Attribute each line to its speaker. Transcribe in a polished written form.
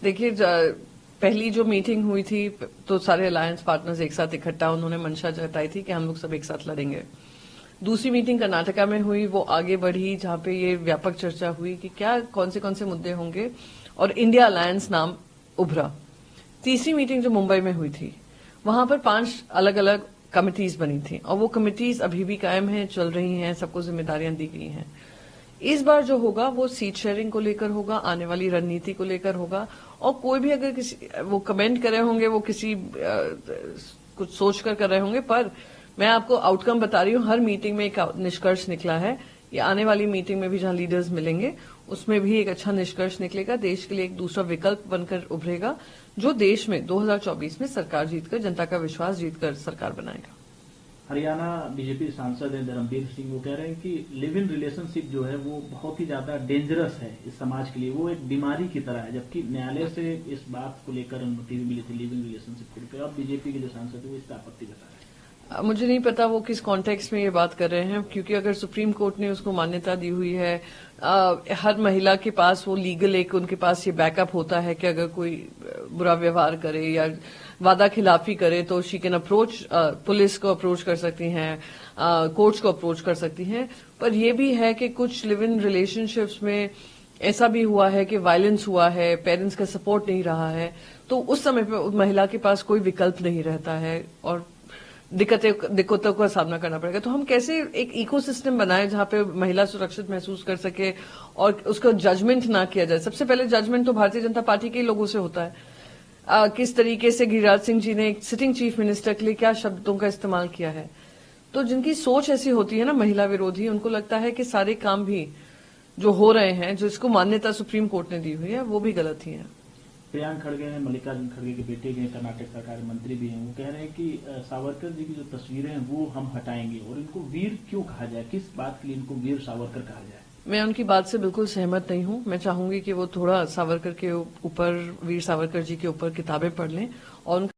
Speaker 1: देखिए, पहली जो मीटिंग हुई थी तो सारे अलायंस पार्टनर्स एक साथ इकट्ठा उन्होंने मंशा जताई थी कि हम लोग सब एक साथ लड़ेंगे। दूसरी मीटिंग कर्नाटका में हुई, वो आगे बढ़ी, जहां पे ये व्यापक चर्चा हुई कि क्या कौन से मुद्दे होंगे, और इंडिया अलायंस नाम उभरा। तीसरी मीटिंग जो मुंबई में हुई थी, वहां पर 5 अलग अलग कमिटीज बनी थी, और वो कमिटीज अभी भी कायम हैं, चल रही हैं, सबको जिम्मेदारियां दी गई हैं। इस बार जो होगा वो सीट शेयरिंग को लेकर होगा, आने वाली रणनीति को लेकर होगा, और कोई भी अगर किसी वो कमेंट कर रहे होंगे, वो किसी कुछ सोच कर रहे होंगे, पर मैं आपको आउटकम बता रही हूँ। हर मीटिंग में एक निष्कर्ष निकला है। ये आने वाली मीटिंग में भी जहां लीडर्स मिलेंगे, उसमें भी एक अच्छा निष्कर्ष निकलेगा। देश के लिए एक दूसरा विकल्प बनकर उभरेगा, जो देश में 2024 में सरकार जीतकर, जनता का विश्वास जीतकर सरकार बनाएगा।
Speaker 2: हरियाणा बीजेपी सांसद हैं धर्मवीर सिंह, वो कह रहे हैं कि लिव इन रिलेशनशिप जो है वो बहुत ही ज्यादा डेंजरस है इस समाज के लिए, वो एक बीमारी की तरह है, जबकि न्यायालय से इस बात को लेकर अनुमति भी मिली थी लिव इन रिलेशनशिप को लेकर। और बीजेपी के जो सांसद है वो इसका आपत्ति बता रहे हैं।
Speaker 1: मुझे नहीं पता वो किस कॉन्टेक्स्ट में ये बात कर रहे हैं, क्योंकि अगर सुप्रीम कोर्ट ने उसको मान्यता दी हुई है, हर महिला के पास वो लीगल एक उनके पास ये बैकअप होता है कि अगर कोई बुरा व्यवहार करे या वादा खिलाफी करे तो शी कैन अप्रोच, पुलिस को अप्रोच कर सकती हैं, कोर्ट्स को अप्रोच कर सकती हैं। पर यह भी है कि कुछ लिव इन रिलेशनशिप्स में ऐसा भी हुआ है कि वायलेंस हुआ है, पेरेंट्स का सपोर्ट नहीं रहा है, तो उस समय पे महिला के पास कोई विकल्प नहीं रहता है और दिक्कतों का सामना करना पड़ेगा। तो हम कैसे एक इकोसिस्टम बनाएं जहां पे महिला सुरक्षित महसूस कर सके और उसका जजमेंट ना किया जाए। सबसे पहले जजमेंट तो भारतीय जनता पार्टी के लोगों से होता है। किस तरीके से गिरिराज सिंह जी ने एक सिटिंग चीफ मिनिस्टर के लिए क्या शब्दों का इस्तेमाल किया है। तो जिनकी सोच ऐसी होती है ना, महिला विरोधी, उनको लगता है कि सारे काम भी जो हो रहे हैं, जिसको मान्यता सुप्रीम कोर्ट ने दी हुई है, वो भी गलत ही है।
Speaker 2: प्रियांक खड़गे हैं, मल्लिकार्जुन खड़गे के बेटे हैं, कर्नाटक सरकार मंत्री भी हैं, वो कह रहे हैं कि सावरकर जी की जो तस्वीरें हैं वो हम हटाएंगे, और इनको वीर क्यों कहा जाए, किस बात के लिए इनको वीर सावरकर कहा जाए।
Speaker 1: मैं उनकी बात से बिल्कुल सहमत नहीं हूं। मैं चाहूंगी कि वो थोड़ा सावरकर के ऊपर, वीर सावरकर जी के ऊपर किताबें पढ़ लें और